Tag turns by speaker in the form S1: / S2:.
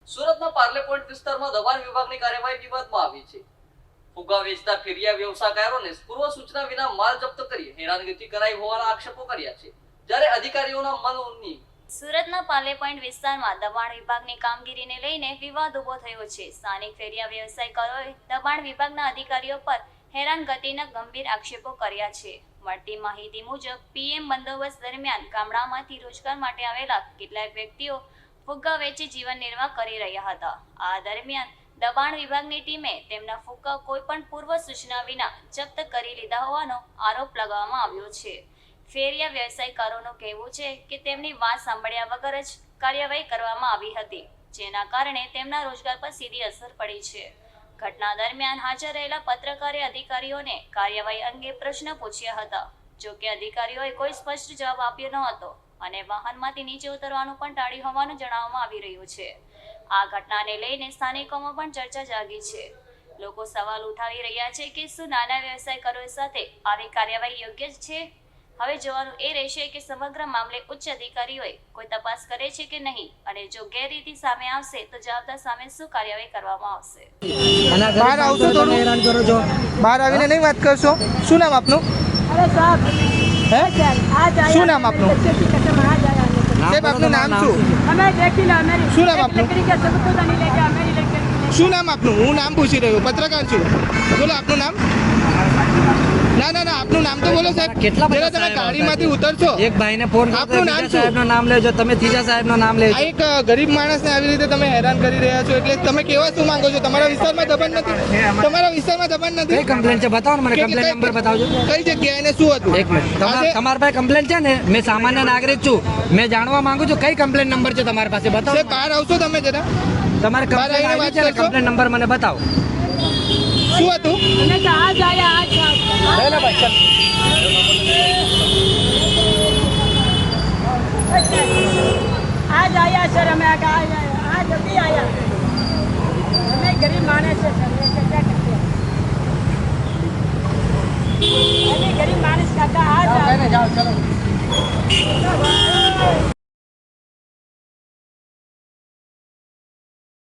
S1: સુરતના પાર્લે પોઈન્ટ વિસ્તારમાં દબાણ વિભાગની કાર્યવાહી વિવાદમાં આવી છે। ફુગ્ગા વેચતા ફેરિયા વ્યવસાયકારોને પૂર્વ સૂચના વિના માલ જપ્ત કરી હેરાનગતિ કરાઈ હોવાના આક્ષેપો કર્યા છે, જ્યારે અધિકારીઓના મનની
S2: સુરતના પાર્લે પોઈન્ટ વિસ્તારમાં દબાણ વિભાગની કામગીરીને લઈને વિવાદ ઉભો થયો છે। સ્થાનિક ફેરિયા વ્યવસાયકારોએ દબાણ વિભાગના અધિકારીઓ પર હેરાનગતિના ગંભીર આક્ષેપો કર્યા છે। મળતી માહિતી મુજબ પીએમ બંદોબસ્ત દરમિયાન ગામડામાંથી રોજગાર માટે આવેલા કેટલાક વ્યક્તિઓ ફુગ્ગા વેચી જીવન નિર્વાહ કરી રહ્યા હતા। આ દરમિયાન દબાણ વિભાગની ટીમે તેમના ફુગ્ગા કોઈ પણ પૂર્વ સૂચના વિના જપ્ત કરી લીધા હોવાનો આરોપ લગાવવામાં આવ્યો છે। ફેરિયા વ્યવસાયકારોનું કહેવું છે કે તેમની વાત સાંભળ્યા વગર જ કાર્યવાહી કરવામાં આવી હતી, જેના કારણે તેમના રોજગાર પર સીધી અસર પડી છે। ઘટના દરમિયાન હાજર રહેલા પત્રકારે અધિકારીઓને કાર્યવાહી અંગે પ્રશ્ન પૂછ્યા હતા, જો કે અધિકારીઓએ કોઈ સ્પષ્ટ જવાબ આપ્યો ન હતો અને વાહનમાંથી નીચે ઉતરવાનું પણ ટાળ્યું હોવાનું જણાવવામાં આવી રહ્યું છે। આ ઘટનાને લઈને સ્થાનિકોમાં પણ ચર્ચા જાગી છે। લોકો સવાલ ઉઠાવી રહ્યા છે કે શું નાના વ્યવસાયકારો સાથે આવી કાર્યવાહી યોગ્ય છે? હવે જોવાનું એ રહેશે કે સમગ્ર મામલે ઉચ્ચ અધિકારીઓએ કોઈ તપાસ કરે છે કે નહીં, અને જો ગેરરીતિ સામે આવશે તો જવાબદાર સામે શું કાર્યવાહી કરવામાં આવશે।
S3: બહાર આવશો, થોડું હેરાન કરો છો, બહાર આવીને નહીં વાત કરશો। શું નામ આપનું?
S4: अरे साहब
S3: હે
S4: आज आया
S3: શું નામ આપનું? સાહેબ આપનું નામ શું?
S4: हमें देखी ला मेरी
S3: શું નામ આપનું?
S4: लकड़ी के सब कुछ नहीं लेके मेरी लकड़ी
S3: શું નામ આપનું? હું નામ પૂછી રહ્યો, પત્રકાર છું। બોલો આપનું નામ। ના ના ના, આપનું નામ તો બોલો સાહેબ।
S5: કેટલા બધા
S3: જ્યારે તમે
S5: સાહેબ
S3: ગાડીમાંથી ઉતરશો,
S5: એક ભાઈને ફોન કરતો
S3: આપનું નામ
S5: બીજા
S3: શું?
S5: સાહેબનું નામ લેજો, તમે ત્રીજા સાહેબનું નામ લેજો।
S3: આ એક ગરીબ માણસને આવી રીતે તમે હેરાન કરી રહ્યા છો, એટલે તમે કેવા શું માંગો છો? તમારા વિસ્તારમાં દબાણ નથી? તમારા વિસ્તારમાં દબાણ
S5: કઈ
S3: નથી?
S5: કમ્પ્લેન છે બતાવો ને, મને કમ્પ્લેન નંબર બતાવજો।
S3: કઈ જગ્યાએ ને શું હતું?
S5: એક મિનિટ,
S3: આજે-
S5: તમારા પાસે કમ્પ્લેન છે ને? મેં સામાન્ય નાગરિક છું, મેં જાણવા માંગુ છું કઈ કમ્પ્લેન નંબર છે તમારી પાસે, બતાવો।
S3: સાહેબ બહાર આવશો તમે જરા?
S5: તમારે
S3: બહાર
S5: કમ્પ્લેન
S3: આવીને
S5: આવી છે ને,
S3: વાત કરશો?
S5: કમ્પ્લેન નંબર મને બતાવો।
S3: શું હતું?
S4: मैंने कहा आज आया आज आज आया सर हमें आज अभी आया हमें गरीब मानस है सर क्या करते हैं हमें गरीब मानस का आज
S3: જાઓ ચલો।